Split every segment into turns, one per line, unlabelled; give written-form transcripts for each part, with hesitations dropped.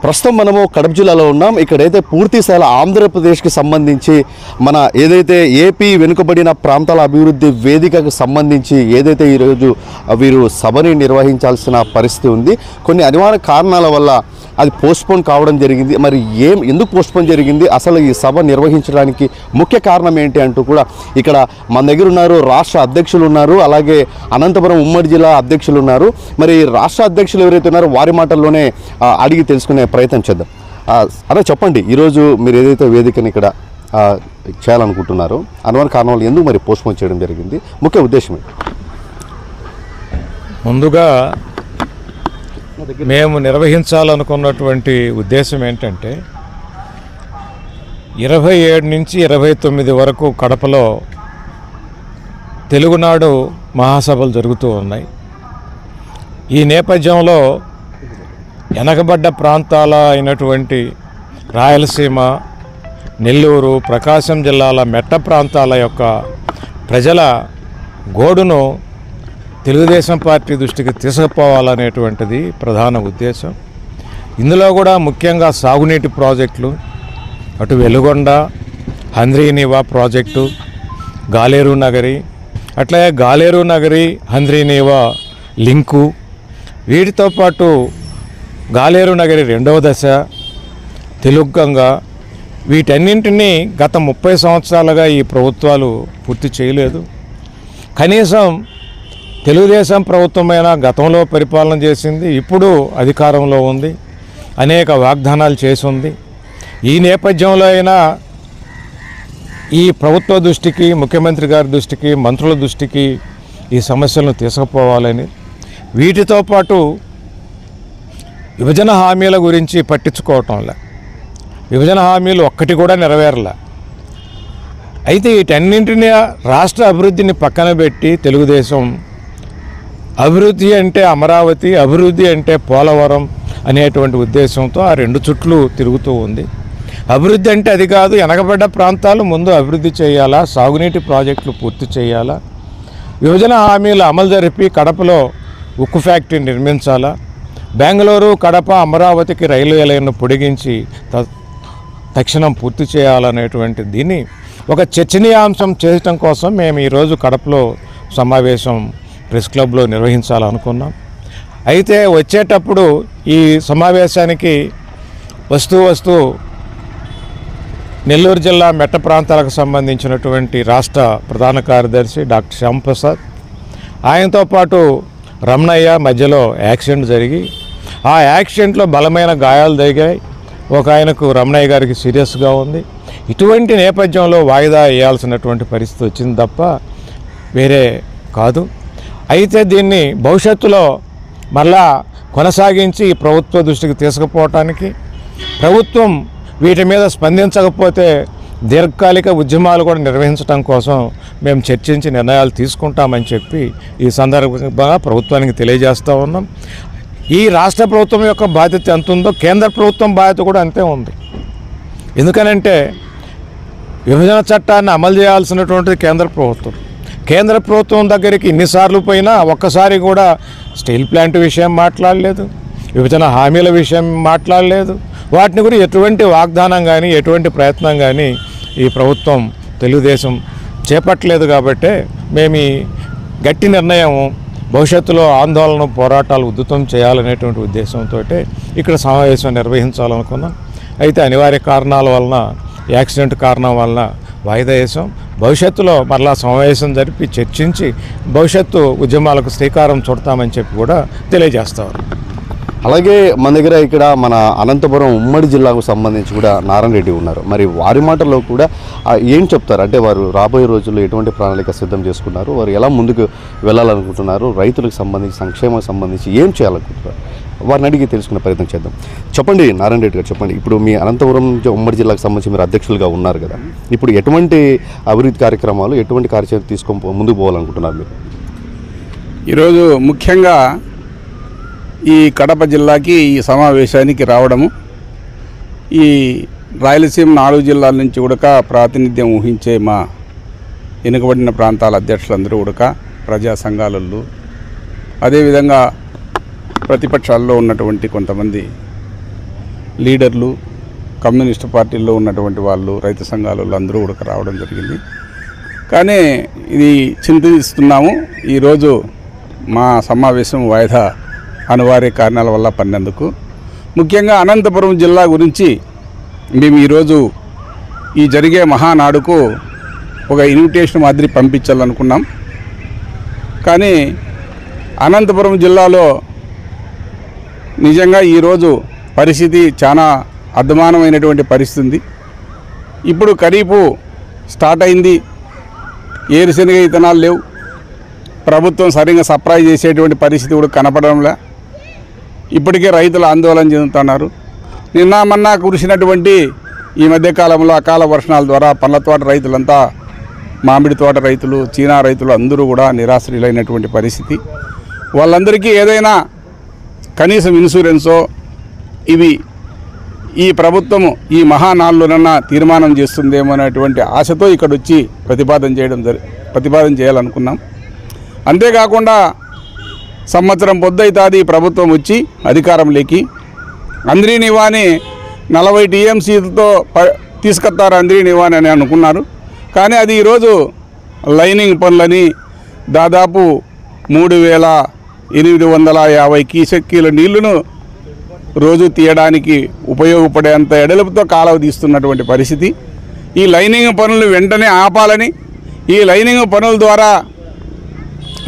ప్రస్తుతం మనము కడప జిల్లాలో ఉన్నాం. ఇక్కడైతే పూర్తి స్థాయిలో ఆంధ్రప్రదేశ్కి సంబంధించి మన ఏదైతే ఏపీ వెనుకబడిన ప్రాంతాల అభివృద్ధి వేదికకు సంబంధించి ఏదైతే ఈరోజు వీరు సభని నిర్వహించాల్సిన పరిస్థితి ఉంది. కొన్ని అనివార్య కారణాల వల్ల అది పోస్ట్పోన్ కావడం జరిగింది. మరి ఎందుకు పోస్ట్పోన్ జరిగింది, అసలు ఈ సభ నిర్వహించడానికి ముఖ్య కారణం ఏంటి అంటూ కూడా ఇక్కడ మన దగ్గర ఉన్నారు. రాష్ట్ర అధ్యక్షులు ఉన్నారు, అలాగే అనంతపురం ఉమ్మడి జిల్లా అధ్యక్షులు ఉన్నారు. మరి రాష్ట్ర అధ్యక్షులు ఎవరైతే ఉన్నారో వారి మాటల్లోనే అడిగి తెలుసుకునే ప్రయత్నం చేద్దాం. అదే చెప్పండి, ఈరోజు మీరు ఏదైతే వేదికని ఇక్కడ చేయాలనుకుంటున్నారో అనివార్య కారణాలు ఎందుకు మరి పోస్ట్పోన్ చేయడం జరిగింది, ముఖ్య ఉద్దేశం ఏంటి?
ముందుగా మేము నిర్వహించాలనుకున్నటువంటి ఉద్దేశం ఏంటంటే 27 నుంచి 29 వరకు కడపలో తెలుగునాడు మహాసభలు జరుగుతూ ఉన్నాయి. ఈ నేపథ్యంలో వెనకబడ్డ ప్రాంతాల అయినటువంటి రాయలసీమ, నెల్లూరు, ప్రకాశం జిల్లాల మెట్ట ప్రాంతాల యొక్క ప్రజల గోడును తెలుగుదేశం పార్టీ దృష్టికి తీసుకుపోవాలనేటువంటిది ప్రధాన ఉద్దేశం. ఇందులో కూడా ముఖ్యంగా సాగునీటి ప్రాజెక్టులు, అటు వెలుగొండ, హంద్రీనీవా ప్రాజెక్టు, గాలేరు నగరి, అట్లాగే గాలేరు నగరి హంద్రీనీవా లింకు, వీటితో పాటు గాలేరు నగరి 2వ దశ, తెలుగంగ, వీటన్నింటినీ గత 30 సంవత్సరాలుగా ఈ ప్రభుత్వాలు పూర్తి చేయలేదు. కనీసం తెలుగుదేశం ప్రభుత్వమైనా గతంలో పరిపాలన చేసింది, ఇప్పుడు అధికారంలో ఉంది, అనేక వాగ్దానాలు చేసి ఉంది. ఈ నేపథ్యంలో అయినా ఈ ప్రభుత్వ దృష్టికి, ముఖ్యమంత్రి గారి దృష్టికి, మంత్రుల దృష్టికి ఈ సమస్యలను తీసుకుపోవాలని, వీటితో పాటు విభజన హామీల గురించి పట్టించుకోవటంలే, విభజన హామీలు ఒక్కటి కూడా నెరవేరలే. అయితే వీటన్నింటినీ రాష్ట్ర అభివృద్ధిని పక్కన పెట్టి తెలుగుదేశం అభివృద్ధి అంటే అమరావతి, అభివృద్ధి అంటే పోలవరం అనేటువంటి ఉద్దేశంతో ఆ 2 చుట్లు తిరుగుతూ ఉంది. అభివృద్ధి అంటే అది కాదు, వెనకబడ్డ ప్రాంతాలు ముందు అభివృద్ధి చేయాలా, సాగునీటి ప్రాజెక్టులు పూర్తి చేయాలా, విభజన హామీలు అమలు జరిపి కడపలో ఉక్కు ఫ్యాక్టరీ నిర్మించాలా, బెంగళూరు, కడప, అమరావతికి రైల్వే లైన్ను పొడిగించి తక్షణం పూర్తి చేయాలనేటువంటి దీన్ని ఒక చర్చనీయాంశం చేయటం కోసం మేము ఈరోజు కడపలో సమావేశం ప్రెస్ క్లబ్లో నిర్వహించాలనుకున్నాం. అయితే వచ్చేటప్పుడు ఈ సమావేశానికి వస్తూ నెల్లూరు జిల్లా మెట్ట ప్రాంతాలకు సంబంధించినటువంటి రాష్ట్ర ప్రధాన కార్యదర్శి డాక్టర్ శ్యాంప్రసాద్, ఆయనతో పాటు రమణయ్య మధ్యలో యాక్సిడెంట్ జరిగి ఆ యాక్సిడెంట్లో బలమైన గాయాలు జరిగాయి. ఒక ఆయనకు, రమణయ్య గారికి సీరియస్గా ఉంది. ఇటువంటి నేపథ్యంలో వాయిదా వేయాల్సినటువంటి పరిస్థితి వచ్చింది తప్ప వేరే కాదు. అయితే దీన్ని భవిష్యత్తులో మళ్ళా కొనసాగించి ప్రభుత్వ దృష్టికి తీసుకుపోవటానికి, ప్రభుత్వం వీటి మీద స్పందించకపోతే దీర్ఘకాలిక ఉద్యమాలు కూడా నిర్వహించడం కోసం మేము చర్చించి నిర్ణయాలు తీసుకుంటామని చెప్పి ఈ సందర్భంగా ప్రభుత్వానికి తెలియజేస్తూ ఉన్నాం. ఈ రాష్ట్ర ప్రభుత్వం యొక్క బాధ్యత ఎంత ఉందో కేంద్ర ప్రభుత్వం బాధ్యత కూడా అంతే ఉంది. ఎందుకనంటే విభజన చట్టాన్ని అమలు చేయాల్సినటువంటిది కేంద్ర ప్రభుత్వం దగ్గరికి ఇన్నిసార్లు పోయినా ఒక్కసారి కూడా స్టీల్ ప్లాంట్ విషయం మాట్లాడలేదు, విభజన హామీల విషయం మాట్లాడలేదు. వాటిని కూడా ఎటువంటి వాగ్దానం కానీ ఎటువంటి ప్రయత్నం కానీ ఈ ప్రభుత్వం తెలుగుదేశం చేపట్టలేదు. కాబట్టే మేము ఈ గట్టి నిర్ణయం భవిష్యత్తులో ఆందోళన, పోరాటాలు ఉధృతం చేయాలనేటువంటి ఉద్దేశంతో ఇక్కడ సమావేశం నిర్వహించాలనుకున్నాం. అయితే అనివార్య కారణాల వలన, యాక్సిడెంట్ కారణం వలన వాయిదా వేసాం. భవిష్యత్తులో మరలా సమావేశం జరిపి చర్చించి భవిష్యత్తు ఉద్యమాలకు శ్రీకారం చుడతామని చెప్పి కూడా తెలియజేస్తారు.
అలాగే మన దగ్గర ఇక్కడ మన అనంతపురం ఉమ్మడి జిల్లాకు సంబంధించి కూడా నారాయణ రెడ్డి ఉన్నారు. మరి వారి మాటల్లో కూడా ఏం చెప్తారు అంటే వారు రాబోయే రోజుల్లో ఎటువంటి ప్రణాళిక సిద్ధం చేసుకున్నారు, వారు ఎలా ముందుకు వెళ్ళాలనుకుంటున్నారు, రైతులకు సంబంధించి, సంక్షేమం సంబంధించి ఏం చేయాలనుకుంటున్నారు, వారిని అడిగి తెలుసుకునే ప్రయత్నం చేద్దాం. చెప్పండి నారాయణ రెడ్డి గారు, చెప్పండి, ఇప్పుడు మీ అనంతపురం ఉమ్మడి జిల్లాకు సంబంధించి మీరు అధ్యక్షులుగా ఉన్నారు కదా, ఇప్పుడు ఎటువంటి అభివృద్ధి కార్యక్రమాలు, ఎటువంటి కార్యక్రమాలు తీసుకొని ముందుకు పోవాలనుకుంటున్నారు మీరు?
ఈరోజు ముఖ్యంగా ఈ కడప జిల్లాకి ఈ సమావేశానికి రావడము, ఈ రాయలసీమ 4 జిల్లాల నుంచి కూడా ప్రాతినిధ్యం ఊహించే మా వెనుకబడిన ప్రాంతాల అధ్యక్షులందరూ కూడా, ప్రజా సంఘాలలో, అదేవిధంగా ప్రతిపక్షాల్లో ఉన్నటువంటి కొంతమంది లీడర్లు, కమ్యూనిస్ట్ పార్టీల్లో ఉన్నటువంటి వాళ్ళు, రైతు సంఘాల వాళ్ళు అందరూ కూడా రావడం జరిగింది. కానీ ఇది చింతిస్తున్నాము. ఈరోజు మా సమావేశం వాయిదా అనివార్య కారణాల వల్ల పడినందుకు. ముఖ్యంగా అనంతపురం జిల్లా గురించి మేము ఈరోజు ఈ జరిగే మహానాడుకు ఒక ఇన్విటేషన్ మాదిరి పంపించాలనుకున్నాం. కానీ అనంతపురం జిల్లాలో నిజంగా ఈరోజు పరిస్థితి చాలా అధ్వానమైనటువంటి పరిస్థితి ఉంది. ఇప్పుడు ఖరీఫు స్టార్ట్ అయింది, ఏరుశనగ ఇత్తనాలు లేవు, ప్రభుత్వం సరిగ్గా సప్లై చేసేటువంటి పరిస్థితి కూడా కనపడంలే. ఇప్పటికే రైతులు ఆందోళన చెందుతున్నారు. నిన్న మొన్న కురిసినటువంటి ఈ మధ్యకాలంలో అకాల వర్షాల ద్వారా పండ్ల తోట రైతులంతా, మామిడి తోట రైతులు, చీనా రైతులు అందరూ కూడా నిరాశ్రయులైనటువంటి పరిస్థితి. వాళ్ళందరికీ ఏదైనా కనీసం ఇన్సూరెన్సో ఇవి ఈ ప్రభుత్వము ఈ మహానాళ్ళలోనన్నా తీర్మానం చేస్తుందేమో అనేటువంటి ఆశతో ఇక్కడ వచ్చి ప్రతిపాదన చేయాలనుకున్నాం. అంతేకాకుండా సంవత్సరం పొద్దైతాది ప్రభుత్వం వచ్చి అధికారంలోకి. అంద్రీ నివాని 40 టీఎంసీలతో తీసుకొస్తారు అంద్రీ నివాని అని అనుకున్నారు. కానీ అది ఈరోజు లైనింగ్ పనులని దాదాపు 3850 క్యూసెక్కీల నీళ్లను రోజు తీయడానికి ఉపయోగపడేంత ఎడలుపుతో కాలువ తీస్తున్నటువంటి పరిస్థితి. ఈ లైనింగ్ పనులు వెంటనే ఆపాలని, ఈ లైనింగ్ పనుల ద్వారా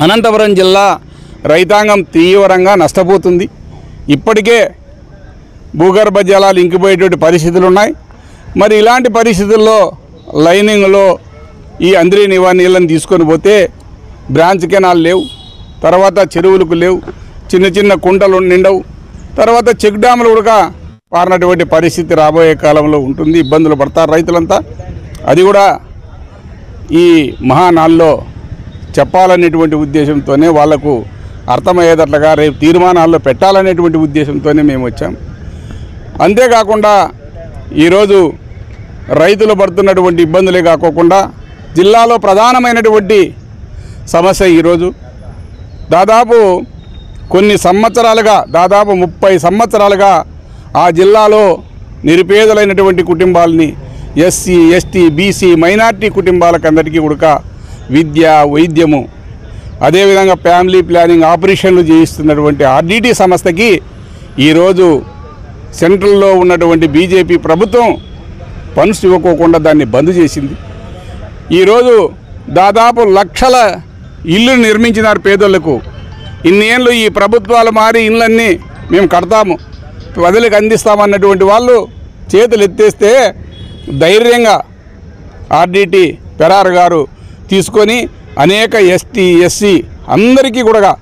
అనంతపురం జిల్లా రైతాంగం తీవ్రంగా నష్టపోతుంది. ఇప్పటికే భూగర్భ జలాలు ఇంకిపోయేటువంటి పరిస్థితులు ఉన్నాయి. మరి ఇలాంటి పరిస్థితుల్లో లైనింగ్లో ఈ అంద్రీ నివా నీళ్ళని తీసుకొని పోతే బ్రాంచ్ కెనాల్ లేవు, తర్వాత చెరువులకు లేవు, చిన్న చిన్న కుంటలు నిండవు, తర్వాత చెక్ డ్యాములు కూడా పారినటువంటి పరిస్థితి రాబోయే కాలంలో ఉంటుంది. ఇబ్బందులు పడతారు రైతులంతా. అది కూడా ఈ మహానాల్లో చెప్పాలనేటువంటి ఉద్దేశంతోనే, వాళ్లకు అర్థమయ్యేటట్లుగా రేపు తీర్మానాల్లో పెట్టాలనేటువంటి ఉద్దేశంతోనే మేము వచ్చాం. అంతేకాకుండా ఈరోజు రైతులు పడుతున్నటువంటి ఇబ్బందులే కాకోకుండా జిల్లాలో ప్రధానమైనటువంటి సమస్య ఈరోజు దాదాపు కొన్ని సంవత్సరాలుగా, దాదాపు 30 సంవత్సరాలుగా ఆ జిల్లాలో నిరుపేదలైనటువంటి కుటుంబాలని, ఎస్సీ, ఎస్టీ, బీసీ, మైనార్టీ కుటుంబాలకందరికీ కూడా విద్య, వైద్యము, అదేవిధంగా ఫ్యామిలీ ప్లానింగ్ ఆపరేషన్లు చేయిస్తున్నటువంటి ఆర్డీటీ సంస్థకి ఈరోజు సెంట్రల్లో ఉన్నటువంటి బీజేపీ ప్రభుత్వం ఫండ్స్ ఇవ్వకోకుండా దాన్ని బంద్ చేసింది. ఈరోజు దాదాపు లక్షల ఇల్లు నిర్మించినారు పేదోళ్లకు. ఇన్నేళ్ళు ఈ ప్రభుత్వాలు మారి ఇళ్ళన్నీ మేము కడతాము, ప్రజలకు అందిస్తామన్నటువంటి వాళ్ళు చేతులు ఎత్తేస్తే ధైర్యంగా ఆర్డీటీ పెరార్ గారు తీసుకొని అనేక ఎస్టీ, ఎస్సీ అందరికీ కూడా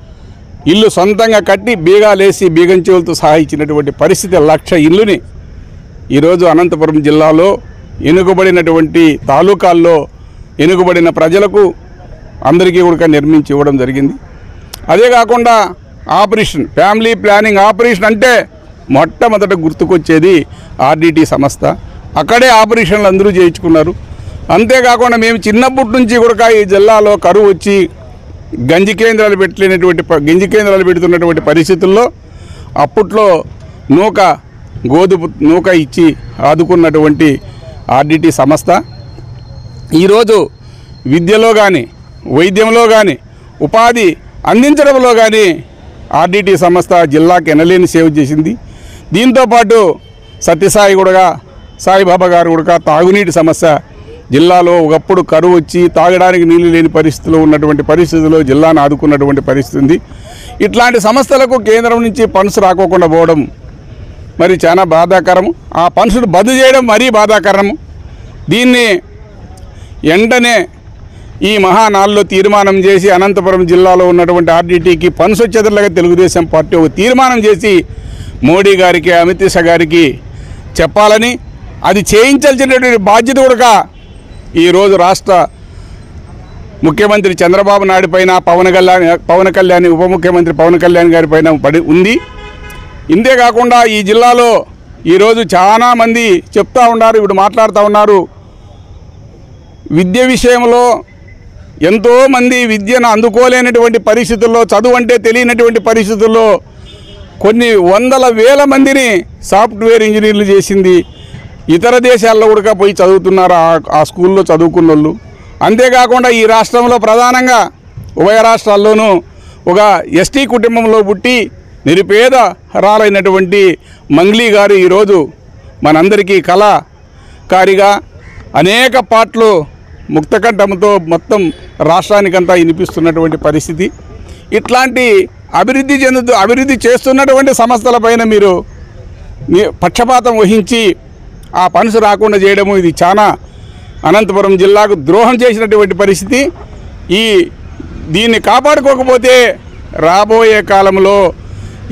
ఇల్లు సొంతంగా కట్టి బీగాలేసి బీగంచెవులతో సహా ఇచ్చినటువంటి పరిస్థితి. 1,00,000 ఇల్లుని ఈరోజు అనంతపురం జిల్లాలో ఎనుకబడినటువంటి తాలూకాల్లో ఎనుకబడిన ప్రజలకు అందరికీ కూడా నిర్మించి ఇవ్వడం జరిగింది. అదే కాకుండా ఆపరేషన్, ఫ్యామిలీ ప్లానింగ్ ఆపరేషన్ అంటే మొట్టమొదట గుర్తుకొచ్చేది ఆర్డీటీ సంస్థ. అక్కడే ఆపరేషన్లు అందరూ చేయించుకున్నారు. అంతేకాకుండా మేము చిన్నప్పటి నుంచి కూడా ఈ జిల్లాలో కరువు వచ్చి గంజి కేంద్రాలు పెడుతున్నటువంటి పరిస్థితుల్లో అప్పట్లో నూక ఇచ్చి ఆదుకున్నటువంటి ఆర్డీటీ సంస్థ ఈరోజు విద్యలో కానీ, వైద్యంలో కానీ, ఉపాధి అందించడంలో కానీ ఆర్డీటీ సంస్థ జిల్లాకి ఎనలేని సేవ చేసింది. దీంతోపాటు సత్యసాయి కూడా, సాయిబాబా గారు కూడా తాగునీటి సమస్య జిల్లాలో ఒకప్పుడు కరువు వచ్చి తాగడానికి నీళ్లు లేని పరిస్థితిలో ఉన్నటువంటి పరిస్థితుల్లో జిల్లాను ఆదుకున్నటువంటి పరిస్థితి ఉంది. ఇట్లాంటి సంస్థలకు కేంద్రం నుంచి ఫండ్స్ రాకోకుండా పోవడం మరి చాలా బాధాకరము. ఆ ఫండ్స్ను బంద్ చేయడం మరీ బాధాకరము. దీన్ని వెంటనే ఈ మహానాల్లో తీర్మానం చేసి అనంతపురం జిల్లాలో ఉన్నటువంటి ఆర్డీటీకి ఫండ్స్ వచ్చేటట్లుగా తెలుగుదేశం పార్టీ ఒక తీర్మానం చేసి మోడీ గారికి, అమిత్ షా గారికి చెప్పాలని, అది చేయించాల్సినటువంటి బాధ్యత కూడా ఈరోజు రాష్ట్ర ముఖ్యమంత్రి చంద్రబాబు నాయుడు పైన, పవన్ కళ్యాణ్ ఉప ముఖ్యమంత్రి పవన్ కళ్యాణ్ గారి పైన ఉంది. ఇంతేకాకుండా ఈ జిల్లాలో ఈరోజు చాలామంది చెప్తా ఉన్నారు, ఇప్పుడు మాట్లాడుతూ ఉన్నారు, విద్య విషయంలో ఎంతోమంది విద్యను అందుకోలేనటువంటి పరిస్థితుల్లో, చదువు అంటే తెలియనటువంటి పరిస్థితుల్లో కొన్ని వందల వేల మందిని సాఫ్ట్వేర్ ఇంజనీర్లు చేసింది. ఇతర దేశాల్లో కూడా పోయి చదువుతున్నారు ఆ స్కూల్లో చదువుకున్న వాళ్ళు. అంతేకాకుండా ఈ రాష్ట్రంలో ప్రధానంగా ఉభయ రాష్ట్రాల్లోనూ ఒక ఎస్టీ కుటుంబంలో పుట్టి నిరుపేదరాలైనటువంటి మంగ్లీ గారు ఈరోజు మనందరికీ కళాకారిగా అనేక పాటలు ముక్తకంఠంతో మొత్తం రాష్ట్రానికంతా వినిపిస్తున్నటువంటి పరిస్థితి. ఇట్లాంటి అభివృద్ధి చేస్తున్నటువంటి సంస్థలపైన మీరు పక్షపాతం వహించి ఆ పనుసు రాకుండా చేయడము ఇది చాలా అనంతపురం జిల్లాకు ద్రోహం చేసినటువంటి పరిస్థితి. దీన్ని కాపాడుకోకపోతే రాబోయే కాలంలో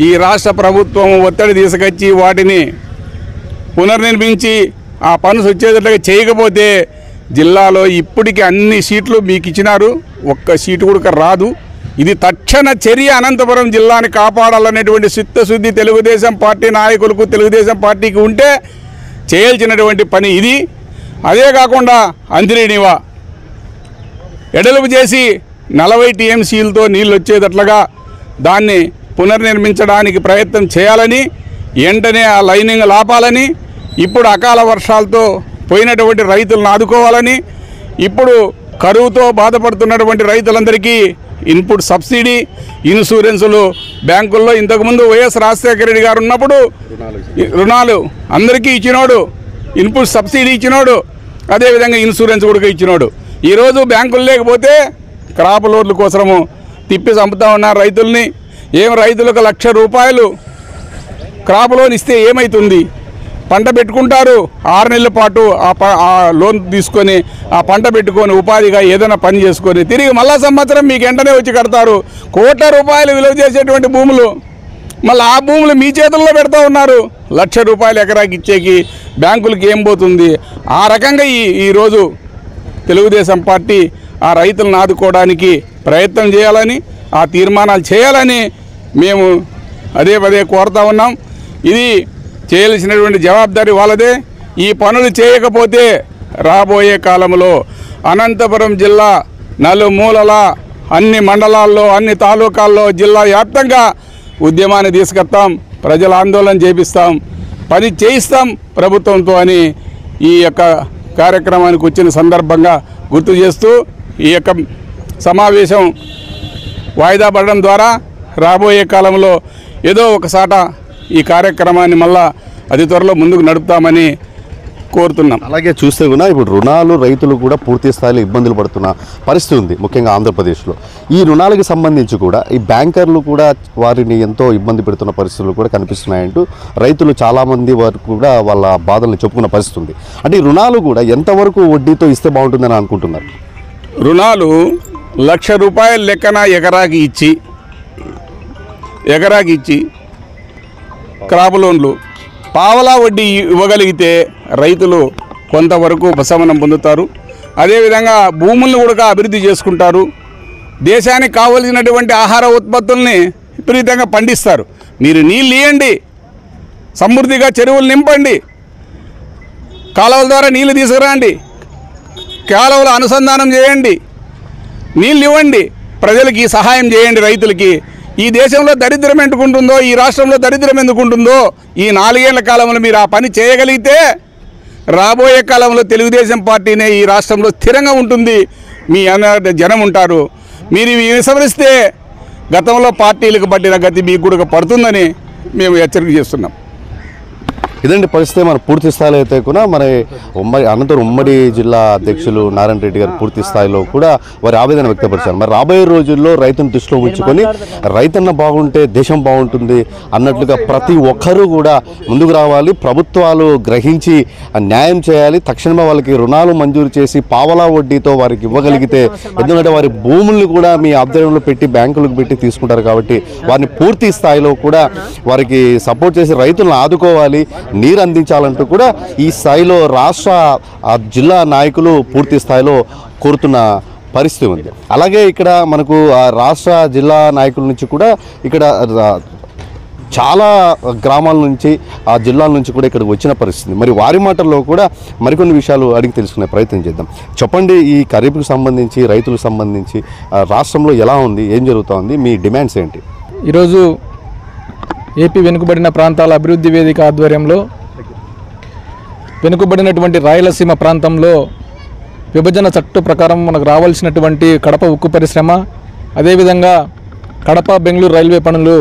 ఈ రాష్ట్ర ప్రభుత్వం ఒత్తిడి తీసుకొచ్చి వాటిని పునర్నిర్మించి ఆ పనుసు వచ్చేటట్లుగా చేయకపోతే జిల్లాలో ఇప్పటికీ అన్ని సీట్లు మీకు ఇచ్చినారు, ఒక్క సీటు కూడా రాదు. ఇది తక్షణ చర్య. అనంతపురం జిల్లాని కాపాడాలనేటువంటి చిత్తశుద్ధి తెలుగుదేశం పార్టీ నాయకులకు, తెలుగుదేశం పార్టీకి ఉంటే చేయాల్సినటువంటి పని ఇది. అదే కాకుండా అందిరినివా ఎడలుపు చేసి 40 టీఎంసీలతో నీళ్ళు వచ్చేటట్లుగా దాన్ని పునర్నిర్మించడానికి ప్రయత్నం చేయాలని, వెంటనే ఆ లైనింగ్ లాపాలని, ఇప్పుడు అకాల వర్షాలతో పోయినటువంటి రైతులను ఆదుకోవాలని, ఇప్పుడు కరువుతో బాధపడుతున్నటువంటి రైతులందరికీ ఇన్పుట్ సబ్సిడీ, ఇన్సూరెన్సులు బ్యాంకుల్లో ఇంతకుముందు వైఎస్ రాజశేఖర రెడ్డి గారు ఉన్నప్పుడు రుణాలు అందరికీ ఇచ్చినోడు, ఇన్పుట్ సబ్సిడీ ఇచ్చినోడు, అదేవిధంగా ఇన్సూరెన్స్ కూడా ఇచ్చినోడు. ఈరోజు బ్యాంకులు లేకపోతే క్రాప్ లోన్ల కోసము తిప్పి చంపుతా ఉన్నారు రైతుల్ని. రైతులకు 1,00,000 రూపాయలు క్రాప్ లోన్ ఇస్తే ఏమవుతుంది? పంట పెట్టుకుంటారు, 6 నెలల పాటు ఆ లోన్ తీసుకొని ఆ పంట పెట్టుకొని ఉపాధిగా ఏదైనా పని చేసుకొని తిరిగి మళ్ళా సంవత్సరం మీకు వెంటనే వచ్చి కడతారు. కోట్ల రూపాయలు విలువ చేసేటువంటి భూములు మళ్ళీ ఆ భూములు మీ చేతుల్లో పెడతా ఉన్నారు. 1,00,000 రూపాయలు ఎకరాకి ఇచ్చేకి బ్యాంకులకి ఏం పోతుంది? ఆ రకంగా ఈరోజు తెలుగుదేశం పార్టీ ఆ రైతులను ఆదుకోవడానికి ప్రయత్నం చేయాలని, ఆ తీర్మానాలు చేయాలని మేము పదే కోరుతా ఉన్నాం. ఇది చేయాల్సినటువంటి జవాబుదారీ వాళ్ళదే. ఈ పనులు చేయకపోతే రాబోయే కాలంలో అనంతపురం జిల్లా నలుమూలల అన్ని మండలాల్లో, అన్ని తాలూకాల్లో, జిల్లా వ్యాప్తంగా ఉద్యమాన్ని తీసుకొస్తాం, ప్రజల ఆందోళన చేపిస్తాం, పని చేయిస్తాం ప్రభుత్వంతో అని ఈ యొక్క కార్యక్రమానికి వచ్చిన సందర్భంగా గుర్తు చేస్తూ ఈ యొక్క సమావేశం వాయిదా పడడం ద్వారా రాబోయే కాలంలో ఏదో ఒకసాట ఈ కార్యక్రమాన్ని మళ్ళా అతి త్వరలో ముందుకు నడుపుతామని కోరుతున్నాం.
అలాగే చూస్తే కూడా ఇప్పుడు రుణాలు రైతులు కూడా పూర్తి స్థాయిలో ఇబ్బందులు పడుతున్న పరిస్థితి ఉంది, ముఖ్యంగా ఆంధ్రప్రదేశ్లో. ఈ రుణాలకు సంబంధించి కూడా ఈ బ్యాంకర్లు కూడా వారిని ఎంతో ఇబ్బంది పెడుతున్న పరిస్థితులు కూడా కనిపిస్తున్నాయంటూ రైతులు చాలామంది వారు కూడా వాళ్ళ బాధలను చెప్పుకున్న పరిస్థితి ఉంది. అంటే ఈ రుణాలు కూడా ఎంతవరకు వడ్డీతో ఇస్తే బాగుంటుందని అనుకుంటున్నారు?
రుణాలు 1,00,000 రూపాయల లెక్కన ఎకరాకి ఇచ్చి క్రాప్ లోన్లు పావలా వడ్డీ ఇవ్వగలిగితే రైతులు కొంతవరకు ఉపశమనం పొందుతారు. అదేవిధంగా భూములను కూడా అభివృద్ధి చేసుకుంటారు. దేశానికి కావలసినటువంటి ఆహార ఉత్పత్తుల్ని విపరీతంగా పండిస్తారు. మీరు నీళ్ళు ఇవ్వండి, సమృద్ధిగా చెరువులు నింపండి, కాలువల ద్వారా నీళ్లు తీసుకురండి, కాలువల అనుసంధానం చేయండి, నీళ్ళు ఇవ్వండి, ప్రజలకి సహాయం చేయండి. రైతులకి ఈ దేశంలో దరిద్రం ఎందుకుంటుందో, ఈ రాష్ట్రంలో దరిద్రం ఎందుకుంటుందో ఈ 4 ఏళ్ల కాలంలో మీరు ఆ పని చేయగలిగితే రాబోయే కాలంలో తెలుగుదేశం పార్టీనే ఈ రాష్ట్రంలో స్థిరంగా ఉంటుంది, మీ జనం ఉంటారు. మీరు ఇవి విస్మరిస్తే గతంలో పార్టీలకు పట్టిన గతి మీకు కూడా పడుతుందని మేము హెచ్చరిక చేస్తున్నాం.
ఇదండి పరిస్థితి. మన పూర్తి స్థాయిలో అయితే కూడా అనంతపురం ఉమ్మడి జిల్లా అధ్యక్షులు నారాయణ రెడ్డి గారు పూర్తి స్థాయిలో కూడా వారి ఆవేదన వ్యక్తపరిచారు. మరి రాబోయే రోజుల్లో రైతును దృష్టిలో ఉంచుకొని రైతన్న బాగుంటే దేశం బాగుంటుంది అన్నట్లుగా ప్రతి ఒక్కరూ కూడా ముందుకు రావాలి. ప్రభుత్వాలు గ్రహించి న్యాయం చేయాలి. తక్షణమే వాళ్ళకి రుణాలు మంజూరు చేసి పావలా వడ్డీతో వారికి ఇవ్వగలిగితే, ఎందుకంటే వారి భూముల్ని కూడా మీ ఆధ్వర్యంలో పెట్టి బ్యాంకులకు పెట్టి తీసుకుంటారు కాబట్టి వారిని పూర్తి స్థాయిలో కూడా వారికి సపోర్ట్ చేసి రైతులను ఆదుకోవాలి, నీరు అందించాలంటూ కూడా ఈ స్థాయిలో రాష్ట్ర జిల్లా నాయకులు పూర్తి స్థాయిలో కోరుతున్న పరిస్థితి ఉంది. అలాగే ఇక్కడ మనకు రాష్ట్ర జిల్లా నాయకుల నుంచి కూడా ఇక్కడ చాలా గ్రామాల నుంచి ఆ జిల్లాల నుంచి కూడా ఇక్కడికి వచ్చిన పరిస్థితి. మరి వారి మాటల్లో కూడా మరికొన్ని విషయాలు అడిగి తెలుసుకునే ప్రయత్నం చేద్దాం. చెప్పండి, ఈ ఖరీఫ్కు సంబంధించి రైతులకు సంబంధించి రాష్ట్రంలో ఎలా ఉంది, ఏం జరుగుతూ ఉంది, మీ డిమాండ్స్ ఏంటి?
ఈరోజు ఏపీ వెనుకబడిన ప్రాంతాల అభివృద్ధి వేదిక ఆధ్వర్యంలో వెనుకబడినటువంటి రాయలసీమ ప్రాంతంలో విభజన చట్ట ప్రకారం మనకు రావాల్సినటువంటి కడప ఉక్కు పరిశ్రమ, అదేవిధంగా కడప బెంగళూరు రైల్వే పనులు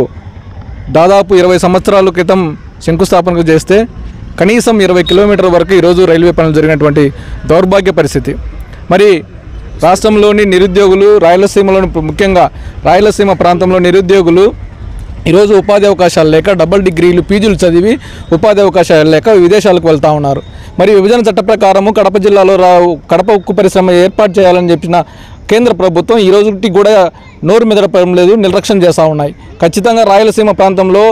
దాదాపు 20 సంవత్సరాల క్రితం శంకుస్థాపన చేస్తే కనీసం 20 కిలోమీటర్ల వరకు ఈరోజు రైల్వే పనులు జరిగినటువంటి దౌర్భాగ్య పరిస్థితి. మరి రాష్ట్రంలోని నిరుద్యోగులు, రాయలసీమలోని ముఖ్యంగా రాయలసీమ ప్రాంతంలో నిరుద్యోగులు ఈరోజు ఉపాధి అవకాశాలు లేక డబుల్ డిగ్రీలు పీజీలు చదివి ఉపాధి అవకాశాలు లేక విదేశాలకు వెళ్తూ ఉన్నారు. మరి విభజన చట్ట ప్రకారము కడప జిల్లాలో కడప ఉక్కు పరిశ్రమ ఏర్పాటు చేయాలని చెప్పిన కేంద్ర ప్రభుత్వం ఈ రోజుకి కూడా నోరు మెదపడం లేదు, నిర్లక్ష్యం చేస్తూ ఉన్నాయి. ఖచ్చితంగా రాయలసీమ ప్రాంతంలో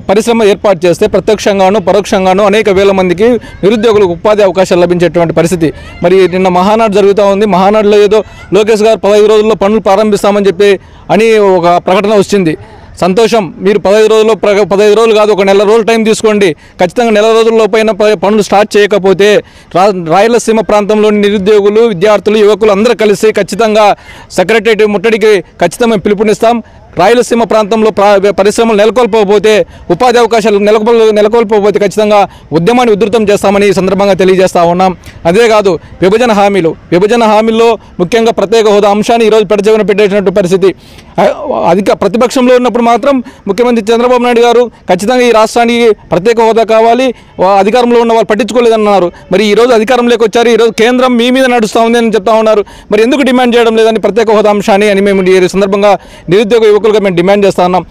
పరిశ్రమ ఏర్పాటు చేస్తే ప్రత్యక్షంగాను పరోక్షంగాను అనేక వేల మందికి నిరుద్యోగులకు ఉపాధి అవకాశాలు లభించేటువంటి పరిస్థితి. మరి నిన్న మహానాడు జరుగుతూ ఉంది. మహానాడులో ఏదో లోకేష్ గారు 15 రోజుల్లో పనులు ప్రారంభిస్తామని చెప్పి అని ఒక ప్రకటన వచ్చింది. సంతోషం, మీరు 15 రోజులు కాదు, ఒక నెల రోజులు టైం తీసుకోండి. ఖచ్చితంగా నెల రోజుల్లోపైన పనులు స్టార్ట్ చేయకపోతే రాయలసీమ ప్రాంతంలోని నిరుద్యోగులు, విద్యార్థులు, యువకులు అందరూ కలిసి ఖచ్చితంగా సెక్రటరేట్ ముట్టడికి ఖచ్చితంగా పిలుపునిస్తాం. రాయలసీమ ప్రాంతంలో పరిశ్రమలు నెలకొల్పకపోతే, ఉపాధి అవకాశాలు నెలకొల్పకపోతే ఖచ్చితంగా ఉద్యమాన్ని ఉధృతం చేస్తామని ఈ సందర్భంగా తెలియజేస్తా ఉన్నాం. అదేకాదు విభజన హామీల్లో ముఖ్యంగా ప్రత్యేక హోదా అంశాన్ని ఈరోజు పెడచెవిన పెట్టేసినటువంటి పరిస్థితి. అధిక ప్రతిపక్షంలో ఉన్నప్పుడు మాత్రం ముఖ్యమంత్రి చంద్రబాబు నాయుడు గారు ఖచ్చితంగా ఈ రాష్ట్రానికి ప్రత్యేక హోదా కావాలి, అధికారంలో ఉన్న వాళ్ళు పట్టించుకోలేదన్నారు. మరి ఈరోజు అధికారంలోకి వచ్చారు, ఈరోజు కేంద్రం మీ మీద నడుస్తూ ఉంది అని చెప్తా ఉన్నారు. మరి ఎందుకు డిమాండ్ చేయడం లేదని ప్రత్యేక హోదా అంశాన్ని అని మేము ఈ సందర్భంగా నిరుద్యోగ యువకులుగా మేము డిమాండ్ చేస్తా ఉన్నాం.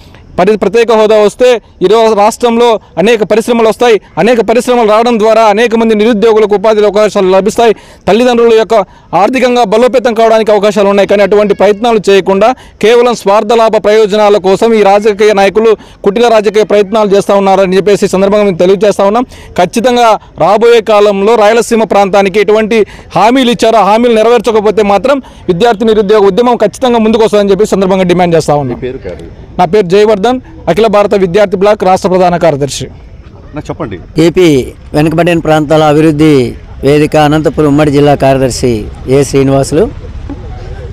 ప్రత్యేక హోదా వస్తే ఈరోజు రాష్ట్రంలో అనేక పరిశ్రమలు వస్తాయి. అనేక పరిశ్రమలు రావడం ద్వారా అనేక మంది నిరుద్యోగులకు ఉపాధి అవకాశాలు లభిస్తాయి. తల్లిదండ్రుల యొక్క ఆర్థికంగా బలోపేతం కావడానికి అవకాశాలు ఉన్నాయి. కానీ అటువంటి ప్రయత్నాలు చేయకుండా కేవలం స్వార్థ లాభ ప్రయోజనాల కోసం ఈ రాజకీయ నాయకులు కుటిల రాజకీయ ప్రయత్నాలు చేస్తూ ఉన్నారని చెప్పేసి సందర్భంగా మేము తెలియజేస్తా ఉన్నాం. ఖచ్చితంగా రాబోయే కాలంలో రాయలసీమ ప్రాంతానికి ఎటువంటి హామీలు ఇచ్చారో హామీలు నెరవేర్చకపోతే మాత్రం విద్యార్థి నిరుద్యోగ ఉద్యమం ఖచ్చితంగా ముందుకు వస్తుందని చెప్పి సందర్భంగా డిమాండ్ చేస్తా ఉన్నాం. నా పేరు జయవర్ధన్, అఖిల భారత విద్యార్థి బ్లాక్ రాష్ట్ర ప్రధాన కార్యదర్శి.
చెప్పండి.
ఏపీ వెనుకబడిన ప్రాంతాల అభివృద్ధి వేదిక అనంతపురం ఉమ్మడి జిల్లా కార్యదర్శి ఏ శ్రీనివాసులు.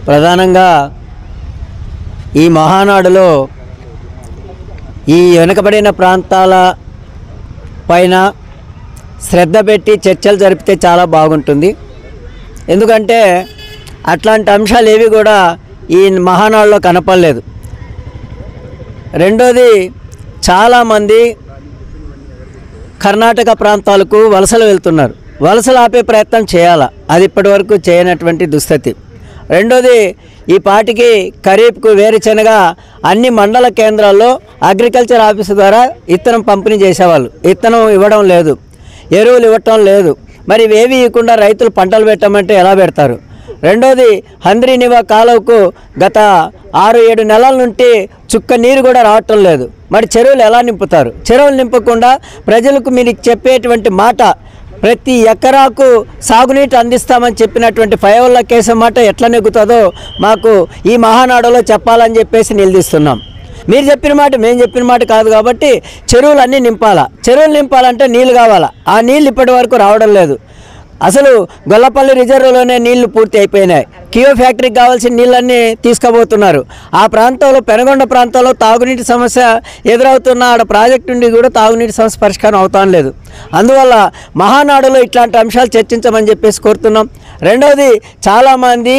ప్రధానంగా ఈ మహానాడులో ఈ వెనుకబడిన ప్రాంతాల పైన శ్రద్ధ పెట్టి చర్చలు జరిపితే చాలా బాగుంటుంది. ఎందుకంటే అట్లాంటి అంశాలు ఏవి కూడా ఈ మహానాడులో కనపడలేదు. రెండోది, చాలామంది కర్ణాటక ప్రాంతాలకు వలసలు వెళ్తున్నారు. వలసలు ఆపే ప్రయత్నం చేయాలా, అది ఇప్పటివరకు చేయనటువంటి దుస్థితి. రెండోది, ఈ పాటికి ఖరీఫ్కు వేరుశనగ అన్ని మండల కేంద్రాల్లో అగ్రికల్చర్ ఆఫీసు ద్వారా ఇత్తనం పంపిణీ చేసేవాళ్ళు. ఇత్తనం ఇవ్వడం లేదు, ఎరువులు ఇవ్వటం లేదు. మరి ఇవేవి ఇవ్వకుండా రైతులు పంటలు పెట్టమంటే ఎలా పెడతారు? రెండోది, హంద్రీనివా కాలువకు గత 6-7 నెలల నుండి చుక్క నీరు కూడా రావటం లేదు. మరి చెరువులు ఎలా నింపుతారు? చెరువులు నింపకుండా ప్రజలకు మీరు చెప్పేటువంటి మాట, ప్రతి ఎకరాకు సాగునీటి అందిస్తామని చెప్పినటువంటి ఫైవల్ల కేసు మాట ఎట్లా నెగ్గుతుందో మాకు ఈ మహానాడులో చెప్పాలని చెప్పేసి నిలదీస్తున్నాం. మీరు చెప్పిన మాట మేము చెప్పిన మాట కాదు కాబట్టి చెరువులు అన్నీ నింపాలా. చెరువులు నింపాలంటే నీళ్ళు కావాలా. ఆ నీళ్ళు ఇప్పటి వరకు రావడం లేదు. అసలు గొల్లపల్లి రిజర్వ్లోనే నీళ్లు పూర్తి అయిపోయినాయి. కియో ఫ్యాక్టరీకి కావాల్సిన నీళ్ళన్నీ తీసుకుపోతున్నారు. ఆ ప్రాంతంలో పెనగొండ ప్రాంతంలో తాగునీటి సమస్య ఎదురవుతున్న ఆడ ప్రాజెక్టు నుండి కూడా తాగునీటి సమస్య పరిష్కారం అవుతాం లేదు. అందువల్ల మహానాడులో ఇట్లాంటి అంశాలు చర్చించమని చెప్పేసి కోరుతున్నాం. రెండవది, చాలామంది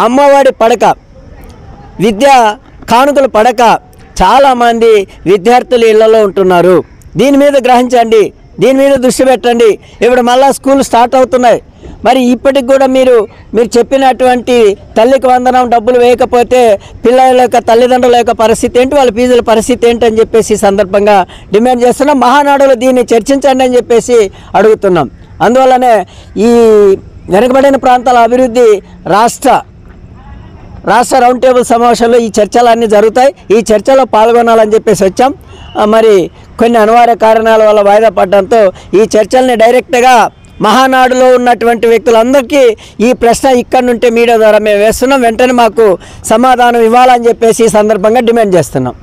అమ్మఒడి పడక, విద్యా కానుకలు పడక చాలామంది విద్యార్థులు ఇళ్లలో ఉంటున్నారు. దీని మీద గ్రహించండి, దీని మీద దృష్టి పెట్టండి. ఇప్పుడు మళ్ళీ స్కూల్ స్టార్ట్ అవుతున్నాయి. మరి ఇప్పటికి కూడా మీరు చెప్పినటువంటి తల్లికి వందనం డబ్బులు వేయకపోతే పిల్లల యొక్క తల్లిదండ్రుల యొక్క పరిస్థితి ఏంటి, వాళ్ళ ఫీజుల పరిస్థితి ఏంటి అని చెప్పేసి సందర్భంగా డిమాండ్ చేస్తున్నాం. మహానాడులో దీన్ని చర్చించండి అని చెప్పేసి అడుగుతున్నాం. అందువల్లనే ఈ వెనుకబడిన ప్రాంతాల అభివృద్ధి రాష్ట్ర రౌండ్ టేబుల్ సమావేశంలో ఈ చర్చలన్నీ జరుగుతాయి. ఈ చర్చలో పాల్గొనాలని చెప్పేసి వచ్చాం. మరి కొన్ని అనివార్య కారణాల వల్ల వాయిదా పడడంతో ఈ చర్చల్ని డైరెక్ట్గా మహానాడులో ఉన్నటువంటి వ్యక్తులందరికీ ఈ ప్రశ్న ఇక్కడి నుండి మీడియా ద్వారా మేము వేస్తున్నాం. వెంటనే మాకు సమాధానం ఇవ్వాలని చెప్పేసి ఈ సందర్భంగా డిమాండ్ చేస్తున్నాం.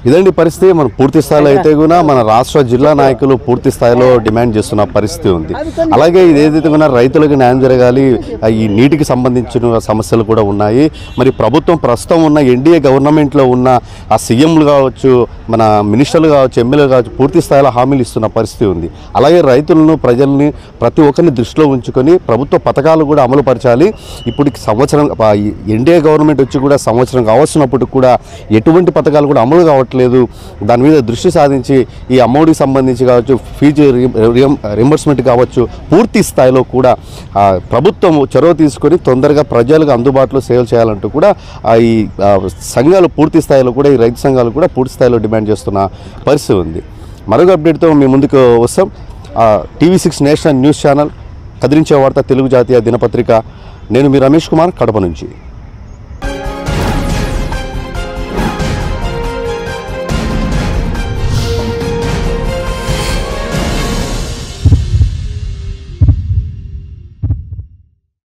ఇదండి పరిస్థితి. మన పూర్తి స్థాయిలో అయితే కూడా మన రాష్ట్ర జిల్లా నాయకులు పూర్తి స్థాయిలో డిమాండ్ చేస్తున్న పరిస్థితి ఉంది. అలాగే ఇది ఏదైతే కూడా రైతులకు న్యాయం జరగాలి, ఈ నీటికి సంబంధించిన సమస్యలు కూడా ఉన్నాయి. మరి ప్రభుత్వం ప్రస్తుతం ఉన్న ఎన్డీఏ గవర్నమెంట్లో ఉన్న ఆ సీఎంలు కావచ్చు, మన మినిస్టర్లు కావచ్చు, ఎమ్మెల్యేలు కావచ్చు, పూర్తి స్థాయిలో హామీలు ఇస్తున్న పరిస్థితి ఉంది. అలాగే రైతులను, ప్రజల్ని, ప్రతి ఒక్కరిని దృష్టిలో ఉంచుకొని ప్రభుత్వ పథకాలు కూడా అమలు పరచాలి. ఇప్పటికి సంవత్సరం ఎన్డీఏ గవర్నమెంట్ వచ్చి కూడా సంవత్సరం కావాల్సినప్పటికి కూడా ఎటువంటి పథకాలు కూడా అమలు కావట్లేదు. దాని మీద దృష్టి సాధించి ఈ అమౌంట్కి సంబంధించి కావచ్చు, ఫీజు రింబర్స్మెంట్ కావచ్చు, పూర్తి స్థాయిలో కూడా ప్రభుత్వం చొరవ తీసుకొని తొందరగా ప్రజలకు అందుబాటులో సేవలు చేయాలంటూ కూడా ఈ సంఘాలు పూర్తి స్థాయిలో కూడా, ఈ రైతు సంఘాలు కూడా పూర్తి స్థాయిలో డిమాండ్ చేస్తున్న పరిస్థితి ఉంది. మరొక అప్డేట్తో మీ ముందుకు వస్తాం. TV6 నేషనల్ న్యూస్ ఛానల్, కదిలించే వార్త, తెలుగు జాతీయ దినపత్రిక. నేను మీ రమేష్ కుమార్, కడప నుంచి.